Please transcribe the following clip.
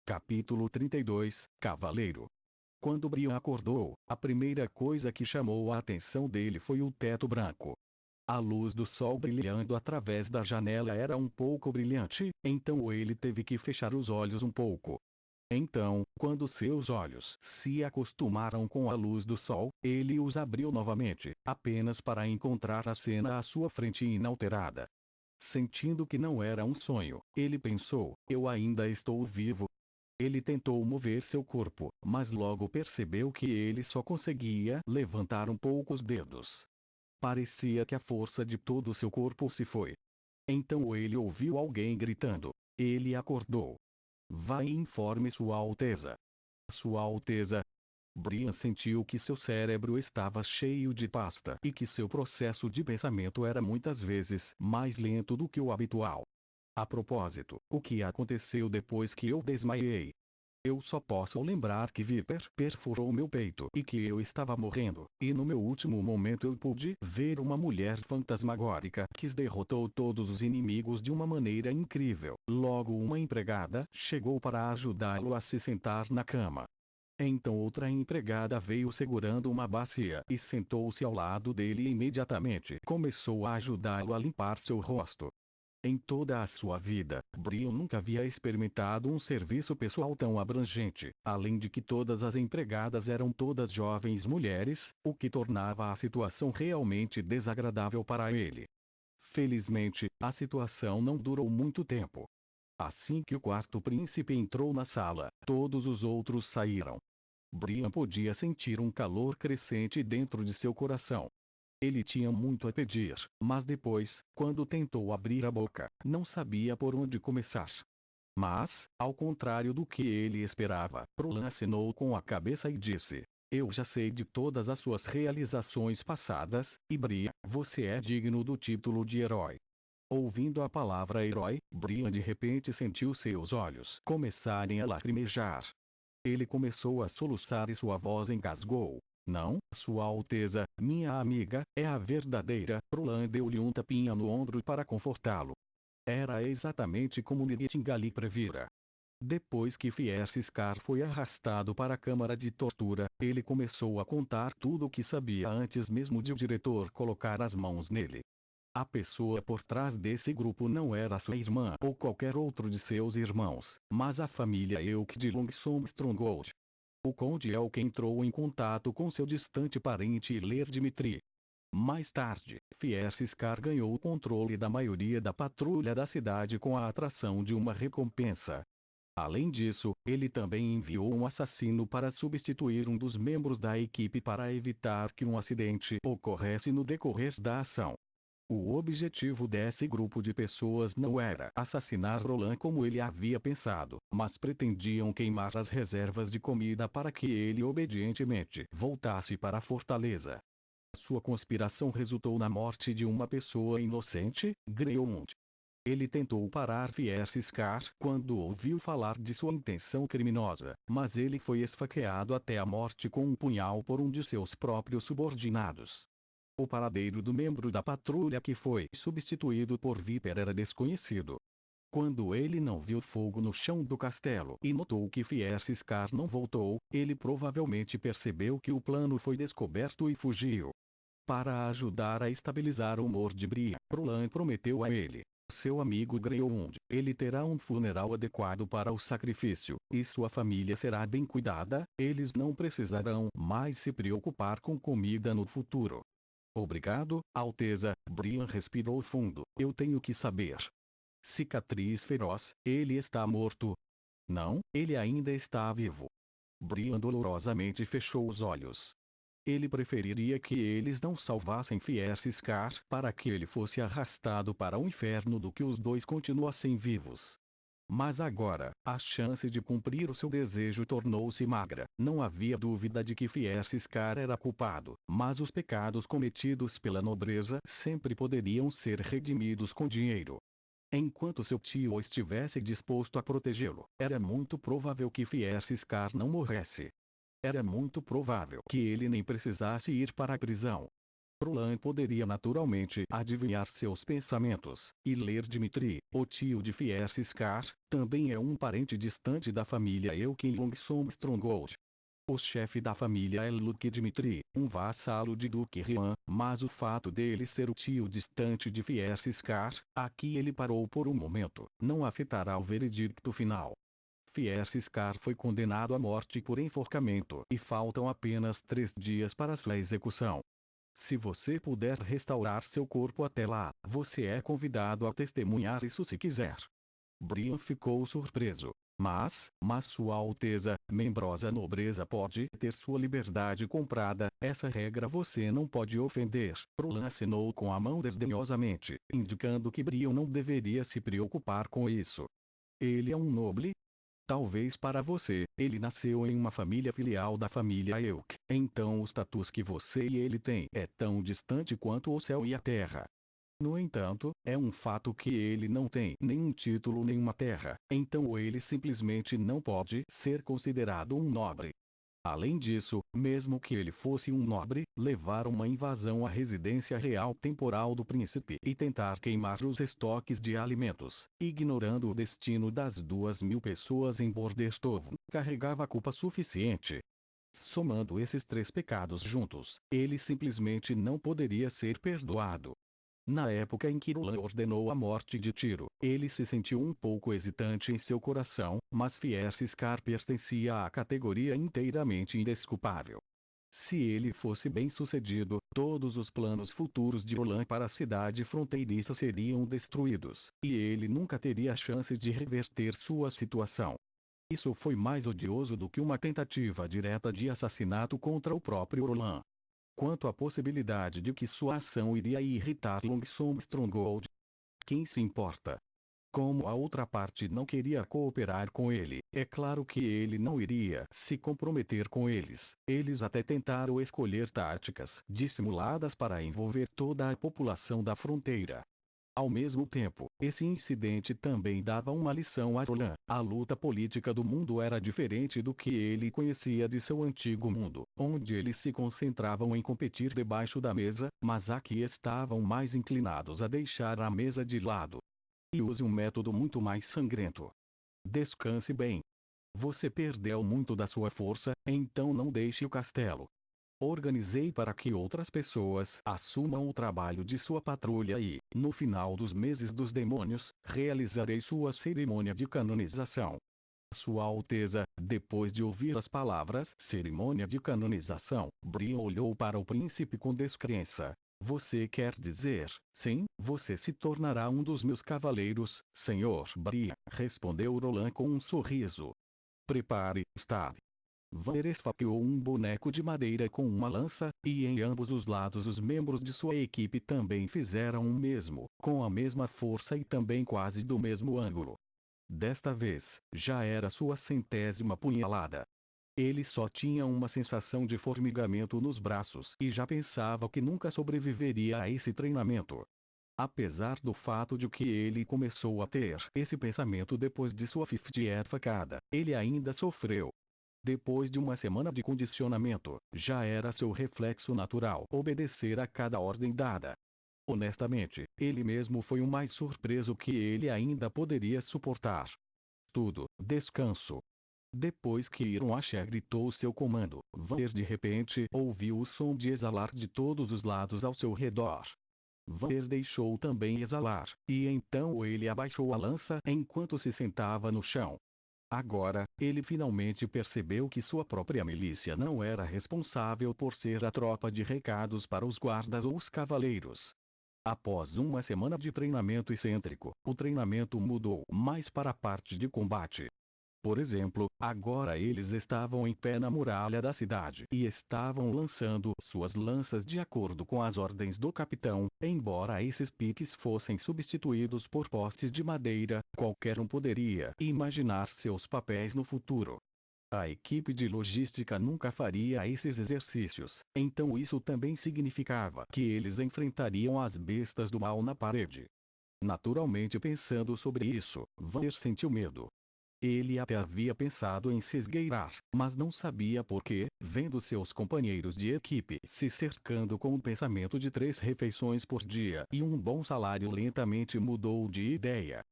Capítulo 32, Cavaleiro. Quando Brian acordou, a primeira coisa que chamou a atenção dele foi o teto branco. A luz do sol brilhando através da janela era um pouco brilhante, então ele teve que fechar os olhos um pouco. Então, quando seus olhos se acostumaram com a luz do sol, ele os abriu novamente, apenas para encontrar a cena à sua frente inalterada. Sentindo que não era um sonho, ele pensou: eu ainda estou vivo. Ele tentou mover seu corpo, mas logo percebeu que ele só conseguia levantar um pouco os dedos. Parecia que a força de todo seu corpo se foi. Então ele ouviu alguém gritando. Ele acordou. Vá e informe Sua Alteza. Sua Alteza. Brian sentiu que seu cérebro estava cheio de pasta e que seu processo de pensamento era muitas vezes mais lento do que o habitual. A propósito, o que aconteceu depois que eu desmaiei? Eu só posso lembrar que Viper perfurou meu peito e que eu estava morrendo, e no meu último momento eu pude ver uma mulher fantasmagórica que derrotou todos os inimigos de uma maneira incrível. Logo uma empregada chegou para ajudá-lo a se sentar na cama. Então outra empregada veio segurando uma bacia e sentou-se ao lado dele e imediatamente começou a ajudá-lo a limpar seu rosto. Em toda a sua vida, Brian nunca havia experimentado um serviço pessoal tão abrangente, além de que todas as empregadas eram todas jovens mulheres, o que tornava a situação realmente desagradável para ele. Felizmente, a situação não durou muito tempo. Assim que o quarto príncipe entrou na sala, todos os outros saíram. Brian podia sentir um calor crescente dentro de seu coração. Ele tinha muito a pedir, mas depois, quando tentou abrir a boca, não sabia por onde começar. Mas, ao contrário do que ele esperava, Prolan acenou com a cabeça e disse: eu já sei de todas as suas realizações passadas, e Brian, você é digno do título de herói. Ouvindo a palavra herói, Brian de repente sentiu seus olhos começarem a lacrimejar. Ele começou a soluçar e sua voz engasgou. Não, Sua Alteza, minha amiga, é a verdadeira. Prolan deu-lhe um tapinha no ombro para confortá-lo. Era exatamente como Nightingale previra. Depois que Fierce-Scar foi arrastado para a câmara de tortura, ele começou a contar tudo o que sabia antes mesmo de o diretor colocar as mãos nele. A pessoa por trás desse grupo não era sua irmã ou qualquer outro de seus irmãos, mas a família Elk de Longsome Stronghold. O conde Elk entrou em contato com seu distante parente Ler Dimitri. Mais tarde, Fierce-Scar ganhou o controle da maioria da patrulha da cidade com a atração de uma recompensa. Além disso, ele também enviou um assassino para substituir um dos membros da equipe para evitar que um acidente ocorresse no decorrer da ação. O objetivo desse grupo de pessoas não era assassinar Roland como ele havia pensado, mas pretendiam queimar as reservas de comida para que ele obedientemente voltasse para a fortaleza. Sua conspiração resultou na morte de uma pessoa inocente, Greymond. Ele tentou parar Fierce-Scar quando ouviu falar de sua intenção criminosa, mas ele foi esfaqueado até a morte com um punhal por um de seus próprios subordinados. O paradeiro do membro da patrulha que foi substituído por Viper era desconhecido. Quando ele não viu fogo no chão do castelo e notou que Fierce-Scar não voltou, ele provavelmente percebeu que o plano foi descoberto e fugiu. Para ajudar a estabilizar o humor de Brian, Prolan prometeu a ele: seu amigo Greymond, ele terá um funeral adequado para o sacrifício, e sua família será bem cuidada, eles não precisarão mais se preocupar com comida no futuro. Obrigado, Alteza. Brian respirou fundo. Eu tenho que saber. Cicatriz feroz, ele está morto. Não, ele ainda está vivo. Brian dolorosamente fechou os olhos. Ele preferiria que eles não salvassem Fierce-Scar para que ele fosse arrastado para o inferno do que os dois continuassem vivos. Mas agora, a chance de cumprir o seu desejo tornou-se magra. Não havia dúvida de que Fierce-Scar era culpado, mas os pecados cometidos pela nobreza sempre poderiam ser redimidos com dinheiro. Enquanto seu tio estivesse disposto a protegê-lo, era muito provável que Fierce-Scar não morresse. Era muito provável que ele nem precisasse ir para a prisão. Roland poderia naturalmente adivinhar seus pensamentos, e ler Dmitri, o tio de Fierskar, também é um parente distante da família Eukin Longsom Stronghold. O chefe da família é Luke Dmitri, um vassalo de Duque Rian, mas o fato dele ser o tio distante de Fierskar, aqui ele parou por um momento, não afetará o veredicto final. Fierskar foi condenado à morte por enforcamento e faltam apenas 3 dias para sua execução. Se você puder restaurar seu corpo até lá, você é convidado a testemunhar isso se quiser. Brian ficou surpreso. Mas Sua Alteza, membrosa nobreza pode ter sua liberdade comprada, essa regra você não pode ofender. Roland assinou com a mão desdenhosamente, indicando que Brian não deveria se preocupar com isso. Ele é um nobre? Talvez para você, ele nasceu em uma família filial da família Euk. Então o status que você e ele têm é tão distante quanto o céu e a terra. No entanto, é um fato que ele não tem nenhum título nem uma terra, então ele simplesmente não pode ser considerado um nobre. Além disso, mesmo que ele fosse um nobre, levar uma invasão à residência real temporal do príncipe e tentar queimar os estoques de alimentos, ignorando o destino das 2.000 pessoas em Bordestovo, carregava culpa suficiente. Somando esses 3 pecados juntos, ele simplesmente não poderia ser perdoado. Na época em que Roland ordenou a morte de Tiro, ele se sentiu um pouco hesitante em seu coração, mas Fierskar pertencia à categoria inteiramente indesculpável. Se ele fosse bem-sucedido, todos os planos futuros de Roland para a cidade fronteiriça seriam destruídos, e ele nunca teria a chance de reverter sua situação. Isso foi mais odioso do que uma tentativa direta de assassinato contra o próprio Roland. Quanto à possibilidade de que sua ação iria irritar Longsom Stronghold, quem se importa? Como a outra parte não queria cooperar com ele, é claro que ele não iria se comprometer com eles. Eles até tentaram escolher táticas dissimuladas para envolver toda a população da fronteira. Ao mesmo tempo, esse incidente também dava uma lição a Roland. A luta política do mundo era diferente do que ele conhecia de seu antigo mundo, onde eles se concentravam em competir debaixo da mesa, mas aqui estavam mais inclinados a deixar a mesa de lado. E use um método muito mais sangrento. Descanse bem. Você perdeu muito da sua força, então não deixe o castelo. Organizei para que outras pessoas assumam o trabalho de sua patrulha e, no final dos meses dos demônios, realizarei sua cerimônia de canonização. Sua Alteza, depois de ouvir as palavras cerimônia de canonização, Brian olhou para o príncipe com descrença. Você quer dizer, sim, você se tornará um dos meus cavaleiros, senhor Brian, respondeu Roland com um sorriso. Prepare, Stab. Vanner esfaqueou um boneco de madeira com uma lança, e em ambos os lados os membros de sua equipe também fizeram o mesmo, com a mesma força e também quase do mesmo ângulo. Desta vez, já era sua 100ª punhalada. Ele só tinha uma sensação de formigamento nos braços e já pensava que nunca sobreviveria a esse treinamento. Apesar do fato de que ele começou a ter esse pensamento depois de sua 50ª facada, ele ainda sofreu. Depois de uma semana de condicionamento, já era seu reflexo natural obedecer a cada ordem dada. Honestamente, ele mesmo foi o mais surpreso que ele ainda poderia suportar. Tudo, descanso. Depois que Ironasha gritou seu comando, Vanner de repente ouviu o som de exalar de todos os lados ao seu redor. Vanner deixou também exalar, e então ele abaixou a lança enquanto se sentava no chão. Agora, ele finalmente percebeu que sua própria milícia não era responsável por ser a tropa de recados para os guardas ou os cavaleiros. Após uma semana de treinamento excêntrico, o treinamento mudou mais para a parte de combate. Por exemplo, agora eles estavam em pé na muralha da cidade e estavam lançando suas lanças de acordo com as ordens do capitão. Embora esses piques fossem substituídos por postes de madeira, qualquer um poderia imaginar seus papéis no futuro. A equipe de logística nunca faria esses exercícios, então isso também significava que eles enfrentariam as bestas do mal na parede. Naturalmente, pensando sobre isso, Vanner sentiu medo. Ele até havia pensado em se esgueirar, mas não sabia por quê, vendo seus companheiros de equipe se cercando com o pensamento de 3 refeições por dia e um bom salário lentamente mudou de ideia.